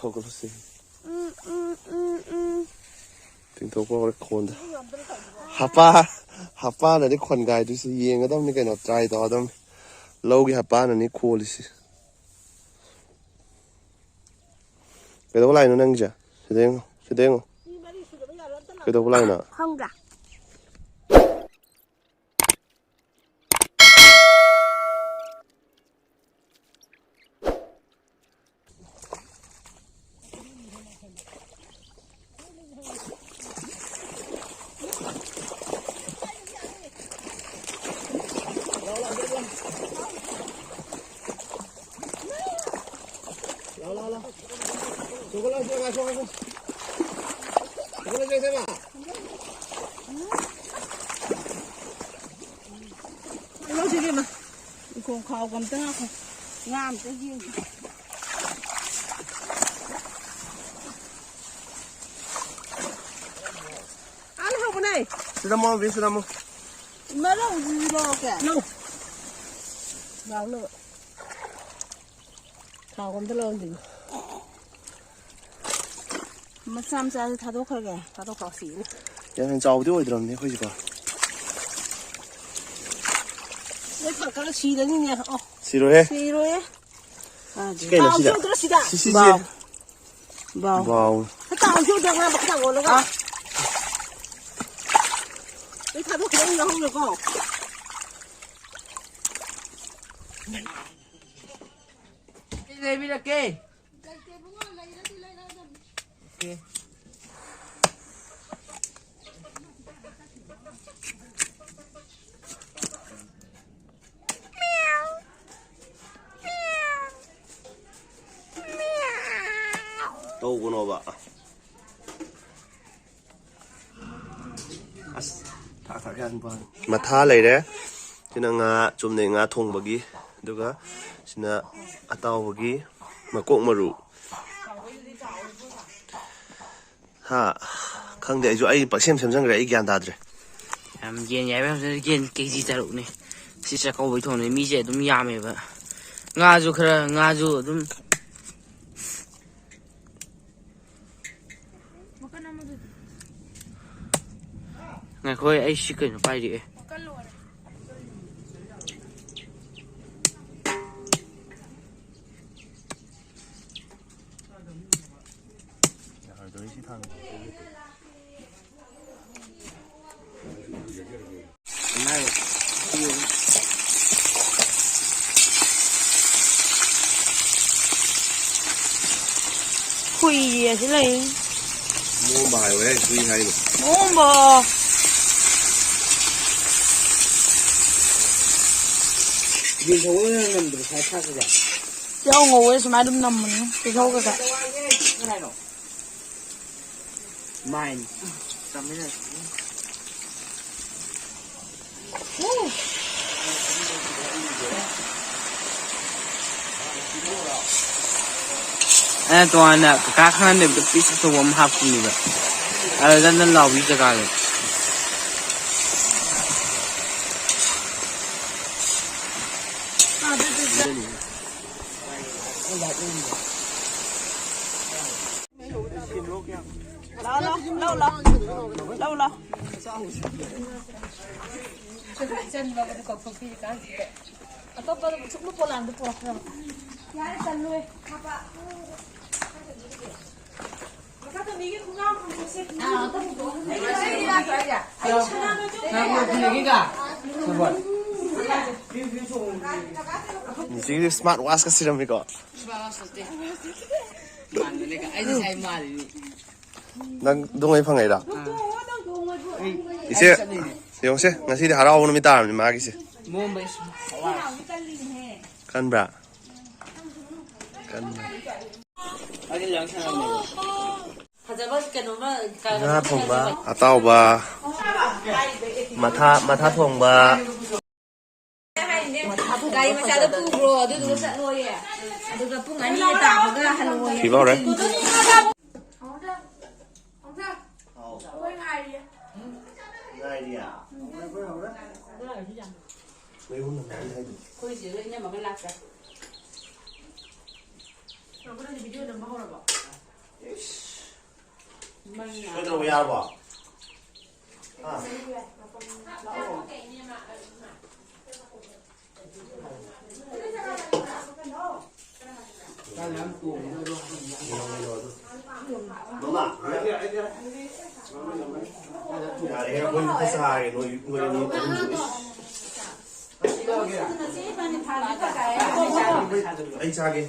Hogolose. Ting to ko kon da. Hapa na ni kon gai du si yeng adam ni kaino try to adam. Low gi hapa na ni khol si. Cái đó lại nó nâng chưa? Sẽ đen không? Cái đó lại nào? Không cả. Con khâu cầm tới không? Ngam tới riêng. Ăn không cái này? Sinamo, vi sinamo. Mà đâu gì đâu kìa. Đâu. Vào nữa. Khâu cầm tới luôn gì? Mà xăm ra thà đâu khơi kìa, thà đâu khâu xí. Ya han zao đi rồi này hơi gì cả. Cái xì đấy như nhỉ? Xì rồi. Xì rồi. Cái này xì đã. Xì đã. Xì. Vào. Vào. Cái tao chưa được là bắt thằng ngồi nó cả. Cái thằng nó không được không được không? Cái này bây giờ kê. Okay. Đâu có nó vậy? Thả cái ăn vào. Mà thả lại đấy. Thì là ngà chôm này ngà thùng bagi, được á? Xin là tao bagi mà cũng mà rủ. Ha, không để cho ai bác xem rằng cái gian ta rồi. Yên nhảy vào yên cái gì ta này. Chỉ sẽ có với thằng này mi sẽ đúng yam vậy. Ngã dù khờ ngã dù đúng. Ngày khôi ấy chỉ cần phải đi. Khuy gì thế này? Mua bài vậy, duy hay rồi. Mua bò. Đi thôi nằm được khai thác rồi. Cháu ngồi sao mà đâm nằm mình thì thôi cả. Cái này nó. Mine. Tầm đấy này. तो आना का खाने तो पीस तो वो हाफ नहीं बा अरे जन लाओ भी जगह ले lâu chân vào cái cọc phi cái à tôi vào chút lúc làm được rồi cái chân nuôi các tôi nghĩ cái không ngon không sẽ à tôi không cái gì là cái gì à cái cả 지금 스마트 와스가 쓰렵니까? 난 동호회 방에다. 이제 영세 ngasi harau nó mi ta mi ma kisi. Kan bra. Kan. Nga thong ba, atao ba. Matha thong ba. cái mà sao nó phu rồi tôi sẽ nuôi à tôi là phu ngay như tao cái là nuôi Thì bao đấy. Ngay đi à? Mấy hôm nay hay gì? tôi chỉ lên nhưng mà cái lạc cả Cái đâu ya bỏ? À. Đúng à? Ya, dia pun besar, nuôi ni terus. Anh cha kì.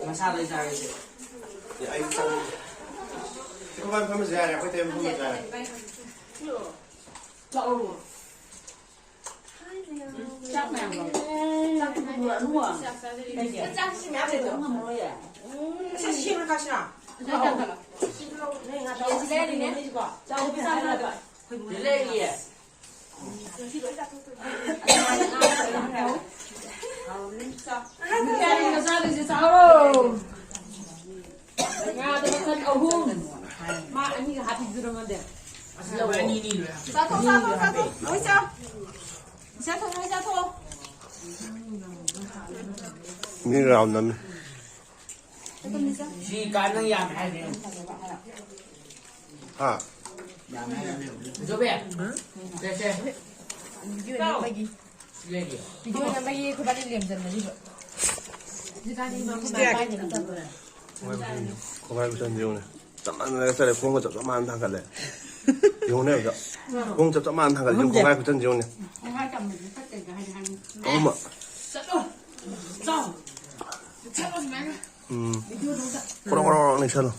mà sao đây sao Thì anh cha. Chứ không phải ra này, phải thêm không ra này. chắc mèo chắc bữa đúng không chắc xin mèo để đúng không rồi chắc xin nó cái nào đây đi nè cháu biết sao rồi lên gì mà anh như hạt thịt rồi mà để sao vậy đi rồi sao thôi ôi sao thôi Ni rau nằm. gì cái nó làm hay đấy Ha. giúp em đây xem video này mấy gì lên gì video này mấy gì cứ bắt đi làm dần mà đi vậy đi ra đi mà không phải gì nữa không ai chân nhiều này. Chậm ăn cái này không có chậm ăn thằng cái này. Nhiều này rồi. Không chậm ăn thằng cái này không ai chân nhiều này. hai chồng mình phát tiền cả hai Không mà. xong chắc rồi mẹ này chân rồi.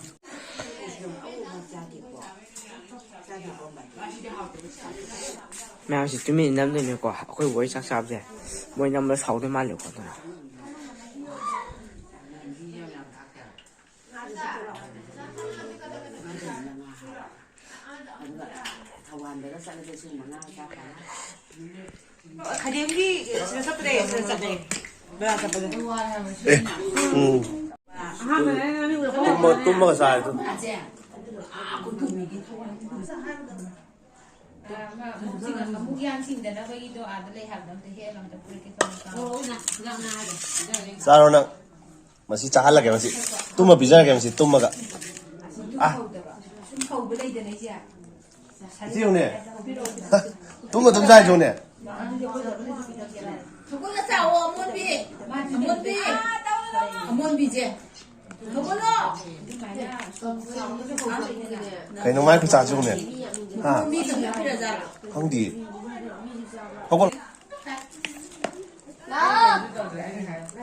mèo chỉ tụi mình nắm được quả khôi với sắc sáp rồi mỗi năm nó 6 đến 3 liệu quả thôi 가림이 섭대 섭대 뭐야 섭대 똥마가 잘 좀. Sao masih cahal lagi masih. Tumma bisa lagi masih tumma gak. Ah. Siêu nè. Tumma tum sai chỗ nè. 저거는 싸워 뭔비 제 저거는 Cái nó mai cứ trả chỗ nè. Ha. 뭔비 좀 필요하잖아 Không đi. Không có.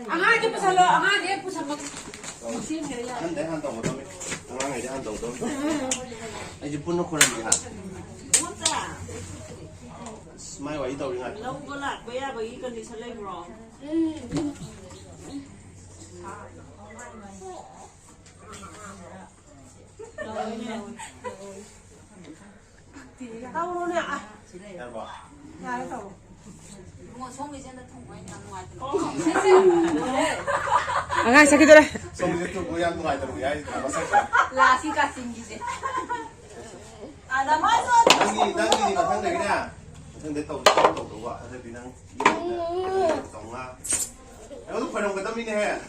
아가게 부살러 아가게 부살러 한 덩어 더. 당황해 한 덩어 더. 이제 분노 코는 야. Mai vào ý tàu đi ngay. lâu có lạc với ý cần thì sẽ lên rồi tao luôn nè Ăn bỏ. nhà tao mua số người dân đã thông qua nhà ngoài 아가 새끼들아. 소미도 또 뭐야 누가 있다 뭐야 이거 라시가 생기지. 아, 나 맞아. 당기 마탕 되기냐 근데 또 와. 근데 그냥 정아 이것도 버려 거 때문에 해.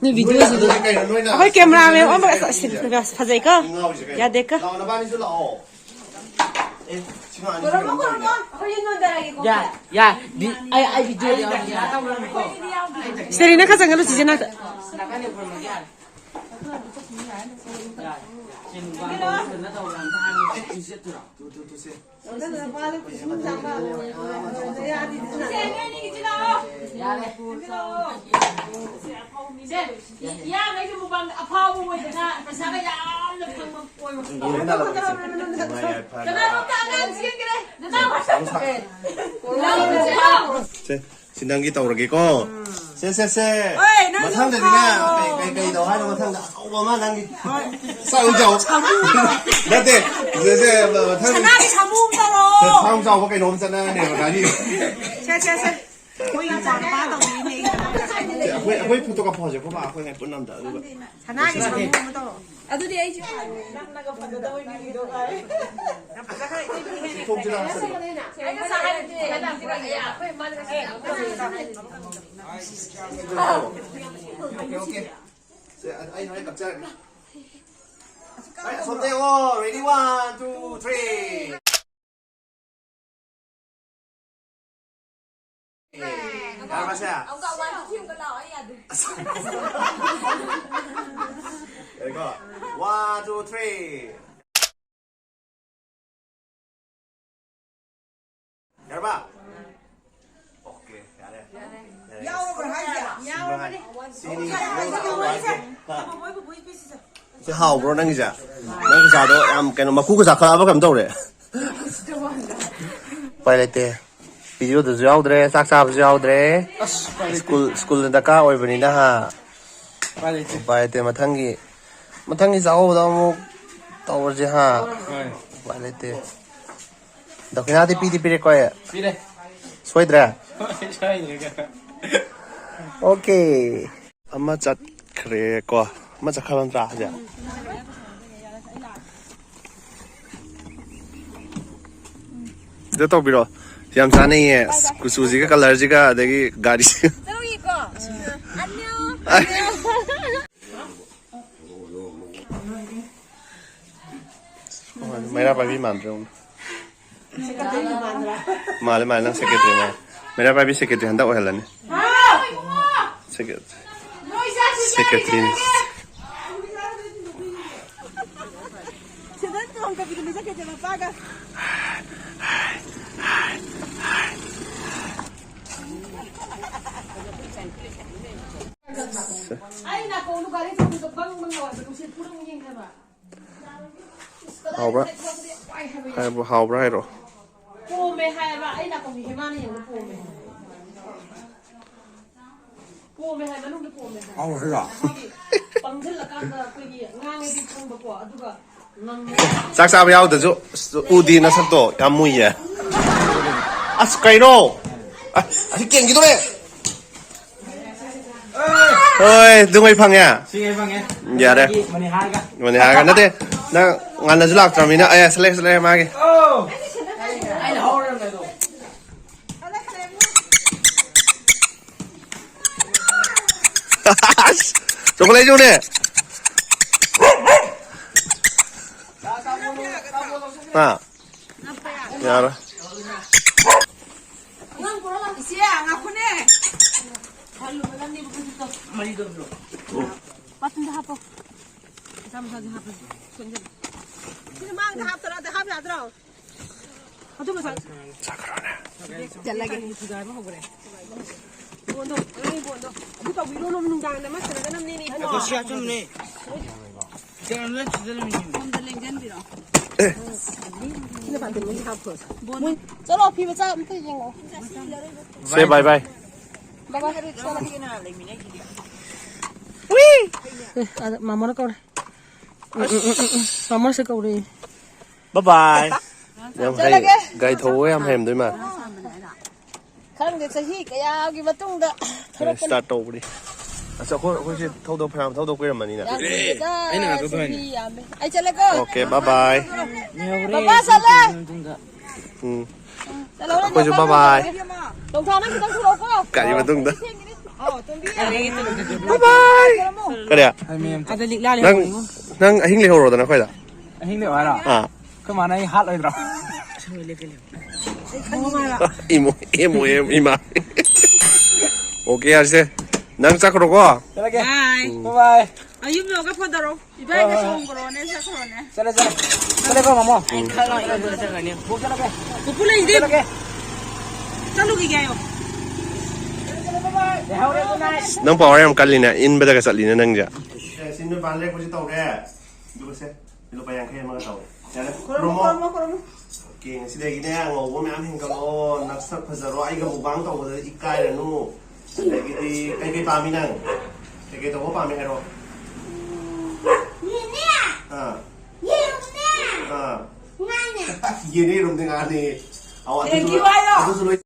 네 비디오에서도 아빠 카메라맨 엄마 파자이까 야데까 야 아이 비디오 세리나 가상으로 지제나 진단기 떠오르기고 쎄쎄쎄 마탕 되니까 cây đầu hai nó mathang đã sâu mà đang sao giàu 나한테 쎄쎄 마탕 나게 잠온다로. 다음 주 오케이 너무 짠하네 아니 쎄쎄쎄. 거기가 장바도 위네. 왜 포토가 퍼져 봐봐 그냥 끝난다 나게 잠온다로. 아들이 아이지. 나가 받아다 올 비디오 가. 통지 나왔어 내가 사가지. 내가 야, 앞에 맞아. 오케이 아이 갑자기 손 대고 ready 1, 2, 3 알마샤 ông cậu quan thêm cái lọ ấy à 이거 1, 2, 3 열봐 오케이 잘해 nhau rồi hai chị nhau rồi đi 시니 하우 브로 남기자 남기자도 ям 그냥 막 구구 작하고 하면 돼 빨리 때 비디오도 야우드래 싹싹 야우드래 스쿨 다가 오이버니다 하 빨리 때 마탕기 자오다 뭐 떠오르지 하 빨리 때 너희한테 삐디 삐릴 거야 삐래 소이드래 샤이니가 오케이 엄마 cat 그래 거 엄마 cat 하면 다 하자 이제 또 빌어 얌산이에 구수지가 컬러지가 되게 가리 새로 이거 안녕 मेरा भाई भी मान रहा हूँ माले माले सेक्रेटरी में मेरा भाई भी सेक्रेटरी हंदा वो हेला ने सेक्रेटरी 하오브라 하오브라 해로 뽀메 하야바 아이나 거기 해마니 양 뽀메 뽀메 하야바 누구 뽀메 아우 흘러 방틀라간다 거기 낭에디 청바고 아두가 싹싹 야우드죠 우디나 산도 야무이야 아스카이로 아직 깽기 도래 어이 등의 방야 싱의 방에 야래 마니하가 뭐냐 나한테 나 ngàn là trami나 아야 슬레 마게 아이 나오는 거도 초콜릿 주네 아 야라 이시야 ngaku네 마리도 맞은데 하고 잠깐만 하고 손좀 지금 막 합더라도 합이 안 들어 어쩌면 자 그러네 잘나게 주자면 하고 그래 bon도 아니 bon도 부터 위로 놓는 장인데 막 그러는 남니니 그 시야 좀네 저는 주들면 홈들링 된디로 근데 반대 문이 하고 뭐 저러 비면 짜 엄청 거 say bye bye 봐봐 해를 쳐라 Mama nó câu đây. Mama sẽ câu đi. Bye bye. Em hay gai thố em hèm đấy mà. Không được sahi kaya cái batung đó. Start đầu đi. Sao cô sẽ thâu đầu phàm thâu đầu quên mà nè. Anh nào tôi thôi. Ai chơi cô. Ok bye bye. Papa salah. Cô chú bye bye. Đồng thao nó không thu đâu cô. Cả gì mà tung đó. Tung đi. Bye bye. Cái này à? Ada lik la Nang ahing liho rồi đó nó khoai đó. Ahing liho rồi. À. Cái mà này hát rồi rồi. Ima. Ok 하세요. nang chắc rồi cô. Bye. Bye. Bye. Ayub lo ka podaro. Ibai ka song korone sa korone. Sale. Sale ko mama. Kalau itu berjalan ni. Buka lagi. Kupula hindi. Lagi. Salu ki gayo. nang power em kali na in beda ka sali na nang ja. Sin ban le ko si tau de. Du se. Lu pa yang khe ma ka tau. Ya le. Promo. King si de gi ne ngo wo me am hin ka lo nak sak phazaro ai ga mu bang tau de ikai la nu. Le gi di kai pa mi nang. Kai to pa mi ha ro. Ni ne. Ye ni rum ne ga ni. Awak tu. Aku suruh